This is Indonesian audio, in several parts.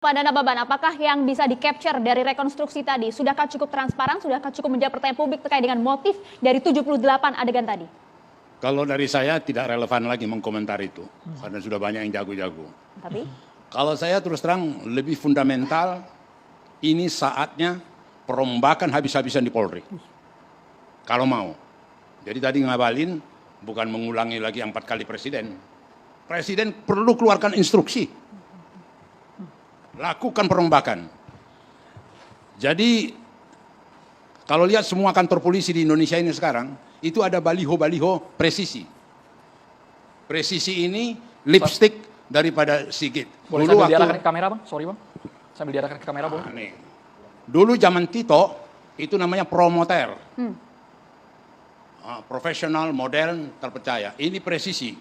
Pak Dana Baban, apakah yang bisa di-capture dari rekonstruksi tadi? Sudahkah cukup transparan? Sudahkah cukup menjawab pertanyaan publik terkait dengan motif dari 78 adegan tadi? Kalau dari saya tidak relevan lagi mengkomentar itu, karena sudah banyak yang jago-jago. Tapi? Kalau saya terus terang lebih fundamental, ini saatnya perombakan habis-habisan di Polri. Kalau mau. Jadi tadi ngabalin bukan mengulangi lagi 4 kali presiden. Presiden perlu keluarkan instruksi. Lakukan perombakan. Jadi kalau lihat semua kantor polisi di Indonesia ini sekarang, itu ada baliho-baliho presisi. Presisi ini lipstick daripada Sigit. Boleh sambil diarahkan ke kamera, Bang? Sorry, Bang. Sambil diarahkan ke kamera, boleh? Nih. Dulu zaman Tito, itu namanya promoter. Profesional, modern, terpercaya. Ini presisi.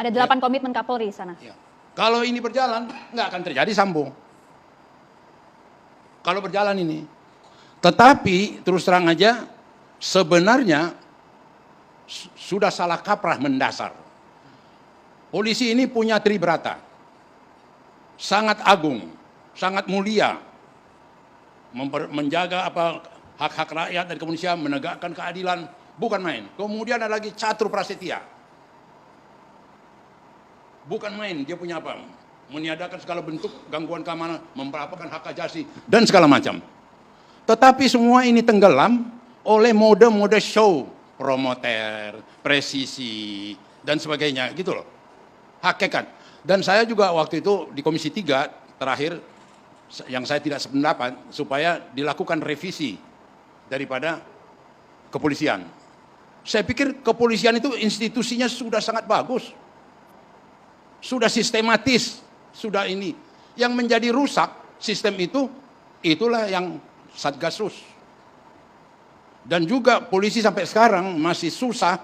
Ada 8 komitmen Kapolri di sana. Ya. Kalau ini berjalan, nggak akan terjadi Sambo. Kalau berjalan ini. Tetapi, terus terang aja, sebenarnya sudah salah kaprah mendasar. Polisi ini punya tribrata. Sangat agung, sangat mulia. Menjaga hak-hak rakyat dan kemanusiaan, menegakkan keadilan, bukan main. Kemudian ada lagi Catur Prasetya. Bukan main, dia punya apa? Meniadakan segala bentuk gangguan keamanan, memperapakan hak asasi, dan segala macam. Tetapi semua ini tenggelam oleh mode-mode show, promoter, presisi, dan sebagainya, gitu loh. Hakikat. Dan saya juga waktu itu di Komisi 3 terakhir, yang saya tidak sependapat, supaya dilakukan revisi daripada kepolisian. Saya pikir kepolisian itu institusinya sudah sangat bagus. Sudah sistematis, sudah ini. Yang menjadi rusak sistem itu, itulah yang Satgasus. Dan juga polisi sampai sekarang masih susah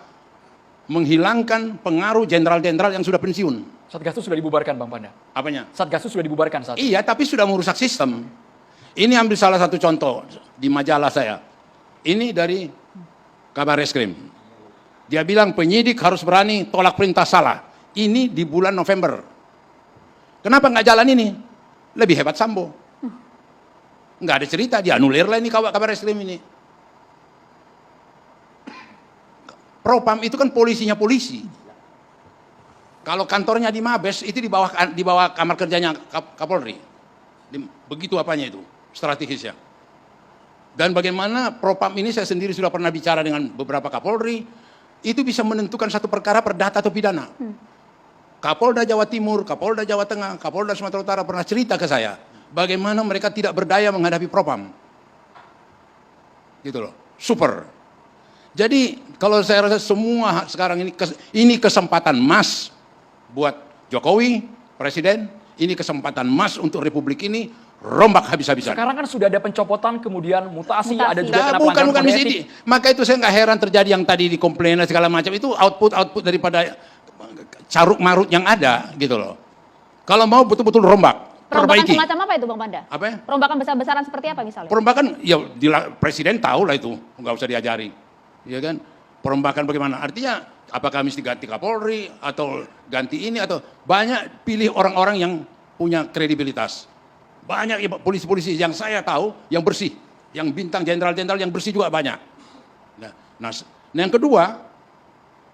menghilangkan pengaruh jenderal-jenderal yang sudah pensiun. Satgasus sudah dibubarkan, Bang Panda. Apanya? Satgasus sudah dibubarkan saat ini. Iya, tapi sudah merusak sistem. Ini ambil salah satu contoh di majalah saya. Ini dari Kabar Reskrim. Dia bilang penyidik harus berani tolak perintah salah. Ini di bulan November. Kenapa nggak jalan ini? Lebih hebat Sambo. Nggak ada cerita, dianulir lah ini Kabar Reskrim ini. Propam itu kan polisinya polisi. Kalau kantornya di Mabes, itu di bawah kamar kerjanya Kapolri. Begitu apanya itu, strategisnya. Dan bagaimana Propam ini saya sendiri sudah pernah bicara dengan beberapa Kapolri, itu bisa menentukan satu perkara perdata atau pidana. Kapolda Jawa Timur, Kapolda Jawa Tengah, Kapolda Sumatera Utara pernah cerita ke saya, bagaimana mereka tidak berdaya menghadapi Propam. Gitu loh, super. Jadi kalau saya rasa semua sekarang ini kesempatan emas buat Jokowi, Presiden, ini kesempatan emas untuk Republik ini rombak habis-habisan. Sekarang kan sudah ada pencopotan, kemudian mutasi. Ada juga kena bukan pelanggaran kode misi. etik. Maka itu saya nggak heran terjadi yang tadi di komplain segala macam, itu output daripada caruk marut yang ada gitu loh. Kalau mau betul-betul rombak, Perombakan perbaiki. semacam apa itu, Bang Panda? Apa ya? Perombakan besar-besaran seperti apa misalnya? Perombakan, ya Presiden tahu lah itu, nggak usah diajari, ya kan? Perombakan bagaimana? Artinya apakah mesti ganti Kapolri atau ganti ini atau banyak pilih orang-orang yang punya kredibilitas. Banyak ya, polisi-polisi yang saya tahu yang bersih, yang bintang jenderal-jenderal yang bersih juga banyak. Nah, yang kedua,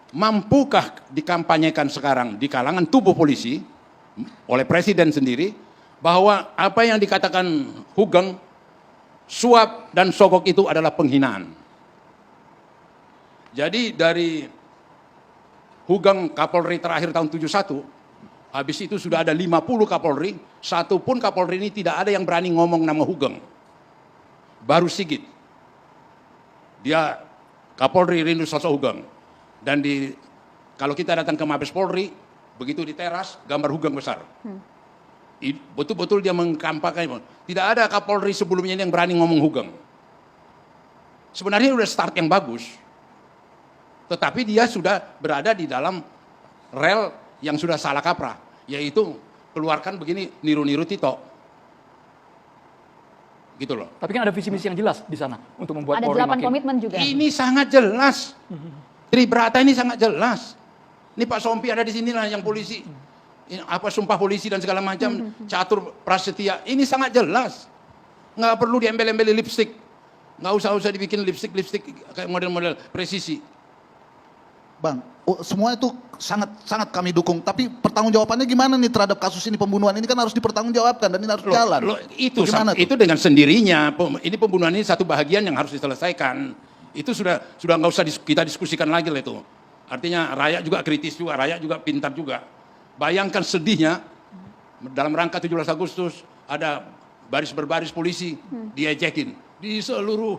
mampukah dikampanyekan sekarang di kalangan tubuh polisi oleh Presiden sendiri bahwa apa yang dikatakan Hugeng, suap dan sogok itu adalah penghinaan. Jadi dari Hugeng Kapolri terakhir tahun 71, habis itu sudah ada 50 Kapolri, satu pun Kapolri ini tidak ada yang berani ngomong nama Hugeng. Baru Sigit. Dia Kapolri rindu sosok Hugeng. Dan kalau kita datang ke Mabes Polri, begitu di teras, gambar Hugeng besar. Betul-betul dia mengkampanye. Tidak ada Kapolri sebelumnya ini yang berani ngomong Hugeng. Sebenarnya udah start yang bagus. Tetapi dia sudah berada di dalam rel yang sudah salah kaprah. Yaitu keluarkan begini, niru-niru Tito. Gitu loh. Tapi kan ada visi misi yang jelas di sana untuk membuat Ada Polri 8 makin. komitmen juga. Ini sangat jelas. Tribrata ini sangat jelas. Ini Pak Sompi ada di sini lah yang polisi. apa sumpah polisi dan segala macam, catur prasetya, ini sangat jelas. Nggak perlu diembel-embeli lipstick. Nggak usah dibikin lipstick kayak model-model presisi. Bang, semua itu sangat kami dukung. Tapi pertanggungjawabannya gimana nih terhadap kasus ini, pembunuhan ini kan harus dipertanggungjawabkan dan ini harus jalan. Itu dengan sendirinya. Ini pembunuhan ini satu bahagian yang harus diselesaikan. Itu sudah nggak usah kita diskusikan lagi lah itu. Artinya rakyat juga kritis juga, rakyat juga pintar juga. Bayangkan sedihnya dalam rangka 17 Agustus ada baris berbaris polisi diejekin. Di seluruh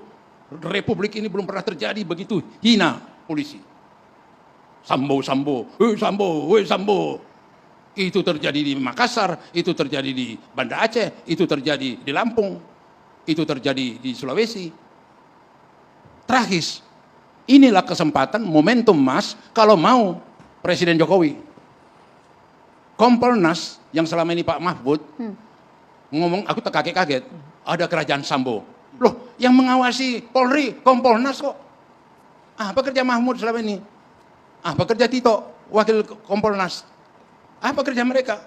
republik ini belum pernah terjadi begitu hina polisi. Sambo. Itu terjadi di Makassar, itu terjadi di Banda Aceh, itu terjadi di Lampung, itu terjadi di Sulawesi. Tragis. Inilah kesempatan, momentum emas kalau mau Presiden Jokowi. Kompolnas yang selama ini Pak Mahfud ngomong, aku terkaget-kaget, ada kerajaan Sambo. Loh, yang mengawasi Polri, Kompolnas kok. Apa kerja Mahfud selama ini? Apa kerja Tito, wakil Kompolnas? Apa kerja mereka?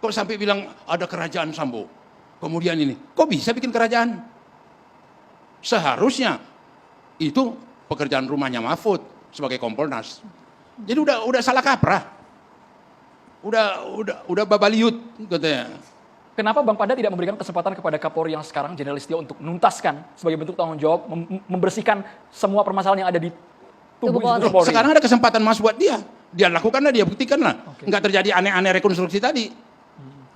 Kok sampai bilang ada kerajaan Sambo? Kemudian ini, kok bisa bikin kerajaan? Seharusnya itu pekerjaan rumahnya Mahfud sebagai Kompolnas. Jadi udah salah kaprah. Udah babaliut katanya. Kenapa Bang Panda tidak memberikan kesempatan kepada Kapolri yang sekarang, Jenderal Listio, untuk menuntaskan sebagai bentuk tanggung jawab, membersihkan semua permasalahan yang ada di tubuh institusi Polri? Sekarang ada kesempatan emas buat dia. Dia lakukanlah, dia buktikanlah. Nggak terjadi aneh-aneh rekonstruksi tadi.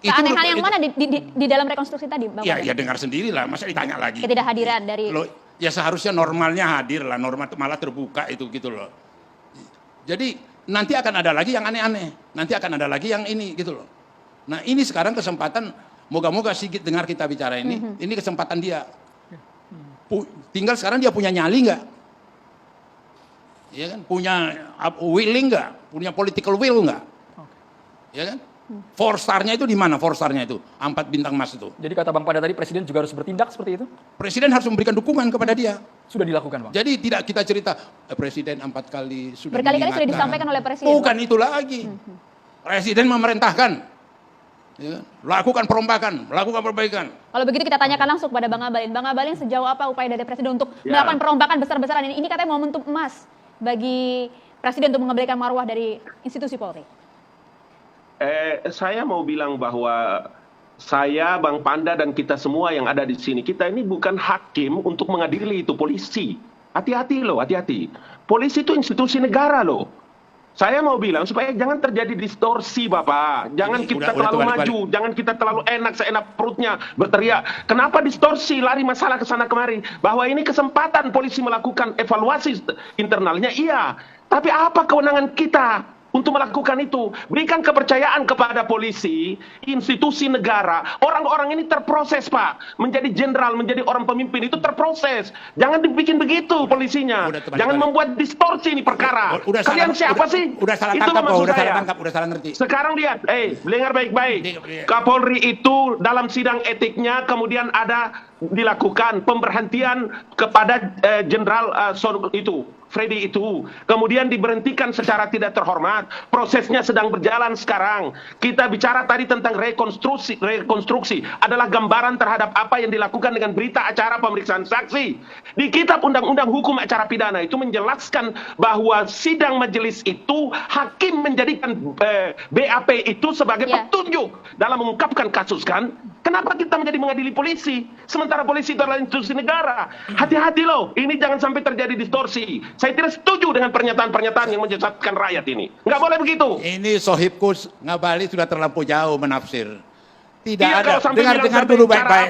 Keanehan yang mana di dalam rekonstruksi tadi, Bang? Ya dengar sendirilah, masa ditanya lagi. Ketidakhadiran dari... Ya seharusnya normalnya hadir lah, normal malah terbuka itu gitu loh. Jadi nanti akan ada lagi yang aneh-aneh, nanti akan ada lagi yang ini gitu loh. Nah ini sekarang kesempatan, moga-moga Sigit dengar kita bicara ini kesempatan dia. Tinggal sekarang dia punya nyali nggak? Ya kan? Punya willing nggak? Punya political will nggak? Ya kan? 4 star-nya itu di mana 4 star-nya itu? 4 bintang emas itu. Jadi kata Bang Panda tadi, Presiden juga harus bertindak seperti itu? Presiden harus memberikan dukungan kepada dia. Sudah dilakukan, Bang? Jadi tidak kita cerita, Presiden 4 kali sudah berkali-kali sudah disampaikan oleh Presiden. Bukan itu lagi. Presiden memerintahkan. Ya, lakukan perombakan, lakukan perbaikan. Kalau begitu kita tanyakan langsung kepada Bang Abalin. Bang Abalin, sejauh apa upaya dari Presiden untuk melakukan perombakan besar-besaran ini? Ini katanya momentum emas bagi Presiden untuk mengembalikan marwah dari institusi Polri. Saya mau bilang bahwa saya, Bang Panda, dan kita semua yang ada di sini, kita ini bukan hakim untuk mengadili itu polisi. Hati-hati loh, hati-hati. Polisi itu institusi negara loh. Saya mau bilang supaya jangan terjadi distorsi, Bapak. Jangan kita terlalu maju, jangan kita terlalu enak seenak perutnya berteriak. Kenapa distorsi, lari masalah ke sana kemari? Bahwa ini kesempatan polisi melakukan evaluasi internalnya, iya. Tapi apa kewenangan kita untuk melakukan itu? Berikan kepercayaan kepada polisi, institusi negara. Orang-orang ini terproses, Pak. Menjadi jenderal, menjadi orang pemimpin itu terproses. Jangan dibikin begitu polisinya. Jangan membuat distorsi ini perkara. Kalian siapa sih? Udah salah tangkap, udah salah ngerti. Sekarang lihat, dengar baik-baik. Kapolri itu dalam sidang etiknya kemudian ada dilakukan pemberhentian kepada jenderal itu. Freddy itu kemudian diberhentikan secara tidak terhormat. Prosesnya sedang berjalan sekarang. Kita bicara tadi tentang rekonstruksi adalah gambaran terhadap apa yang dilakukan dengan berita acara pemeriksaan saksi. Di kitab undang-undang hukum acara pidana itu menjelaskan bahwa sidang majelis itu hakim menjadikan BAP itu sebagai petunjuk dalam mengungkapkan kasus kan. Kenapa kita menjadi mengadili polisi sementara polisi itu adalah institusi negara? Hati-hati loh, ini jangan sampai terjadi distorsi. Saya tidak setuju dengan pernyataan-pernyataan yang menyesatkan rakyat ini. Nggak boleh begitu. Ini Sohibku Ngabalin sudah terlampau jauh menafsir. Tidak iya, ada. Dengar dulu baik-baik.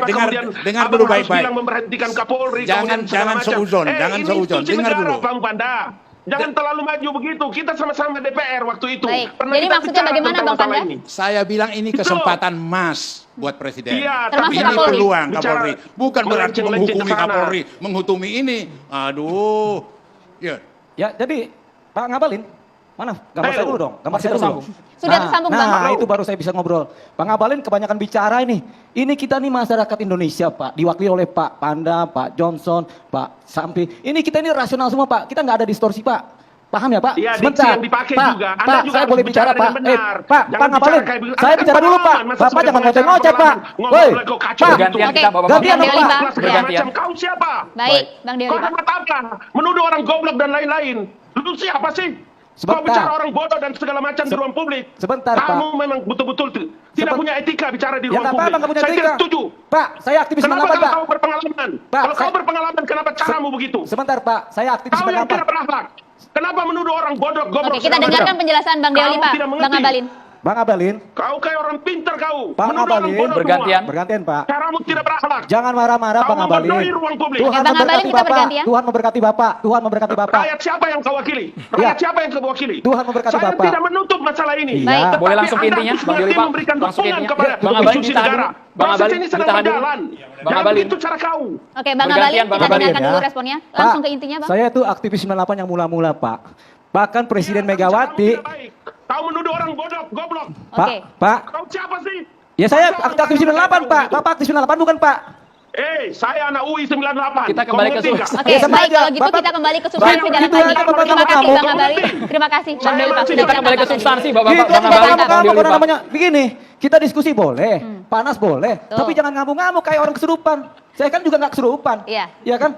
Dengar dulu baik-baik. Bilang memberhentikan Kapolri. Jangan seuzon. Jangan seuzon. Dengar dulu. Bang Panda. Jangan terlalu maju begitu. Kita sama-sama DPR waktu itu. Jadi maksudnya bagaimana, Bang Panda? Saya bilang ini kesempatan emas buat Presiden. Iya, tapi ini peluang Kapolri. Bukan berarti menghukumi Kapolri, menghukumi ini. Aduh. Ya, jadi Pak Ngabalin, mana? Gambar saya dulu dong. Gambar saya dulu. Sudah tersambung, Bang. Nah, itu baru saya bisa ngobrol. Pak Ngabalin kebanyakan bicara ini. Ini kita nih masyarakat Indonesia, Pak. Diwakili oleh Pak Panda, Pak Johnson, Pak Sampi. Ini kita ini rasional semua, Pak. Kita nggak ada distorsi, Pak. Paham ya Pak? Ya, diksi Sebentar. yang dipakai Pak, juga. Anda Pak, juga saya harus boleh bicara bicara Pak. dengan benar. Pak, Jangan Pak Ngabalin. bicara kayak begitu. Saya Anda bicara kan dulu Pak. pengalaman, masa Bapak sebagai jangan pengacara ngoceh-ngoceh Pak. pengalaman, Woi, ngomong kok kacau. Pak, Bergantian Oke. kita Bapak. gantian Bang dong Deoli, Pak. Bang. Segala Bergantian. macam. Kau siapa? Baik, Bang Deoli, Kau Pak. dapat apa? Menuduh orang goblok dan lain-lain. Lu siapa sih? Kau Sebentar. bicara orang bodoh dan segala macam di ruang publik. Sebentar, Kamu Pak. memang betul-betul tidak punya etika bicara di Ya ruang nggak publik. apa-apa, nggak punya Saya etika. tidak setuju. Pak, saya aktivis Kenapa 98 Pak. kalau kau berpengalaman? Pak, Kalau kau saya- berpengalaman, kenapa caramu begitu? Sebentar Pak, saya aktivis Kau yang tidak 98. berakhlak. Kenapa menuduh orang bodoh, goblok? Oke, kita segala dengarkan macam? penjelasan Bang Deoli, Kamu Pak. tidak Bang mengerti. Ngabalin. Bang Ngabalin, Kau kayak orang pintar kau. Pak Menuduh orang Ngabalin, bodoh bergantian. semua. bergantian Pak. Caramu tidak berakhlak. Jangan marah-marah Kau Bang Ngabalin. membodohi ruang publik. Tuhan Oke, Bang Ngabalin, memberkati kita Bapak. bergantian. Tuhan memberkati Bapak. Tuhan memberkati Bapak. Rakyat siapa yang kau wakili? Rakyat Ya. siapa yang kau wakili? Tuhan memberkati Saya Bapak. tidak menutup masalah ini. Iya. Baik. Tetapi Boleh langsung ke Anda intinya, harus Bang Deoli, mengerti Pak. memberikan Langsung ke dukungan intinya. kepada Bang Ngabalin, institusi ditahan negara. dulu. Bang Proses Ngabalin, ini sedang ditahan dulu. berjalan. Bang Jangan Ngabalin. begitu cara kau. Oke, Bang Bergantian, Ngabalin, Bang kita Ngabalin, dengarkan ya. dulu responnya. Langsung Pak, ke intinya, Bang. Saya itu aktivis 98 yang mula-mula Pak. Bahkan Presiden Iya, tapi caramu Megawati. tidak baik. Kau menuduh orang bodoh, goblok. Pak, Oke. Pak. Kau siapa sih? Ya saya Masa orang aktivis kaya 98 kayak Pak. kau Bapak aktivis 98 bukan Pak. Saya anak UI 98. Kita Kau kembali ke mengerti substansi. nggak? Oke, Ya, sama baik aja. kalau gitu Bapak- kita kembali ke Saya substansi dalam begitu tadi. aja Bapak Terima kasih kamu. Bang Ngabalin. Terima kasih Bang Saya Deoli, Pak. masih Sudah Kita kembali ke berkata tadi. substansi Bapak. Gitu Bang aja Ngabalin, ngamuk-ngamuk Bang Deoli, orang Pak. namanya. Begini, kita diskusi boleh, panas boleh, Tuh. tapi jangan ngamuk-ngamuk kayak orang kesurupan. Saya kan juga nggak kesurupan. Iya. Iya kan?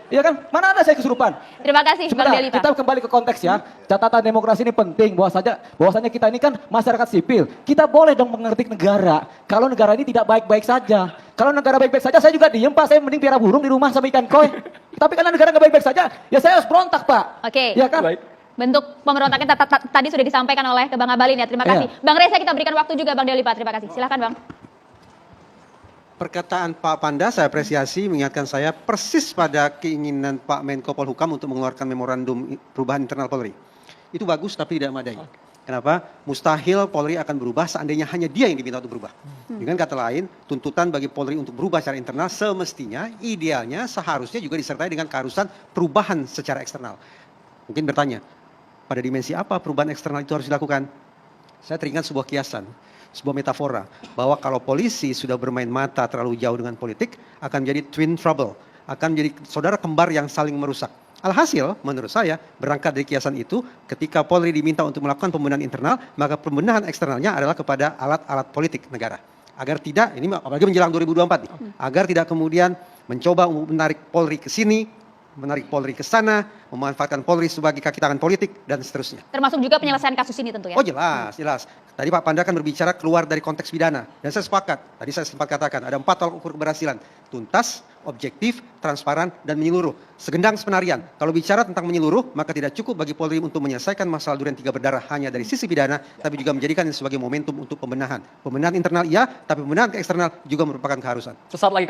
Iya kan? Mana ada saya kesurupan? Terima kasih Bang Sebentar, Deoli, Pak. kita kembali ke konteks ya. Catatan demokrasi ini penting bahwasanya kita ini kan masyarakat sipil. Kita boleh dong mengerti negara. Kalau negara ini tidak baik-baik saja. Kalau negara baik-baik saja saya juga diem Pak. Saya mending piara burung di rumah sama ikan koi. Tapi karena negara nggak baik-baik saja, ya saya harus berontak Pak. Oke. Ya kan? Baik. Bentuk pemberontakan tadi sudah disampaikan oleh ke Bang Ngabalin ya. Terima kasih. Iya. Bang Reza, kita berikan waktu juga Bang Deoli, Pak. Terima kasih. Silakan, Bang. Perkataan Pak Panda saya apresiasi mengingatkan saya persis pada keinginan Pak Menko Polhukam untuk mengeluarkan memorandum perubahan internal Polri. Itu bagus tapi tidak memadai. Kenapa? Mustahil Polri akan berubah seandainya hanya dia yang diminta untuk berubah. Dengan kata lain, tuntutan bagi Polri untuk berubah secara internal semestinya, idealnya, seharusnya juga disertai dengan keharusan perubahan secara eksternal. Mungkin bertanya, pada dimensi apa perubahan eksternal itu harus dilakukan? Saya teringat sebuah kiasan, sebuah metafora, bahwa kalau polisi sudah bermain mata terlalu jauh dengan politik, akan menjadi twin trouble, akan menjadi saudara kembar yang saling merusak. Alhasil, menurut saya, berangkat dari kiasan itu, ketika Polri diminta untuk melakukan pembenahan internal, maka pembenahan eksternalnya adalah kepada alat-alat politik negara. Agar tidak, ini apalagi menjelang 2024 nih, agar tidak kemudian mencoba menarik Polri ke sini, menarik Polri ke sana, memanfaatkan Polri sebagai kaki tangan politik, dan seterusnya. Termasuk juga penyelesaian kasus ini tentu ya. Oh jelas, jelas. Tadi Pak Panda kan berbicara keluar dari konteks pidana. Dan saya sepakat, tadi saya sempat katakan, ada 4 tolak ukur keberhasilan. Tuntas, objektif, transparan, dan menyeluruh. Segendang sepenarian. Kalau bicara tentang menyeluruh, maka tidak cukup bagi Polri untuk menyelesaikan masalah Duren 3 berdarah hanya dari sisi pidana, tapi juga menjadikan ini sebagai momentum untuk pembenahan. Pembenahan internal iya, tapi pembenahan eksternal juga merupakan keharusan. Sesaat lagi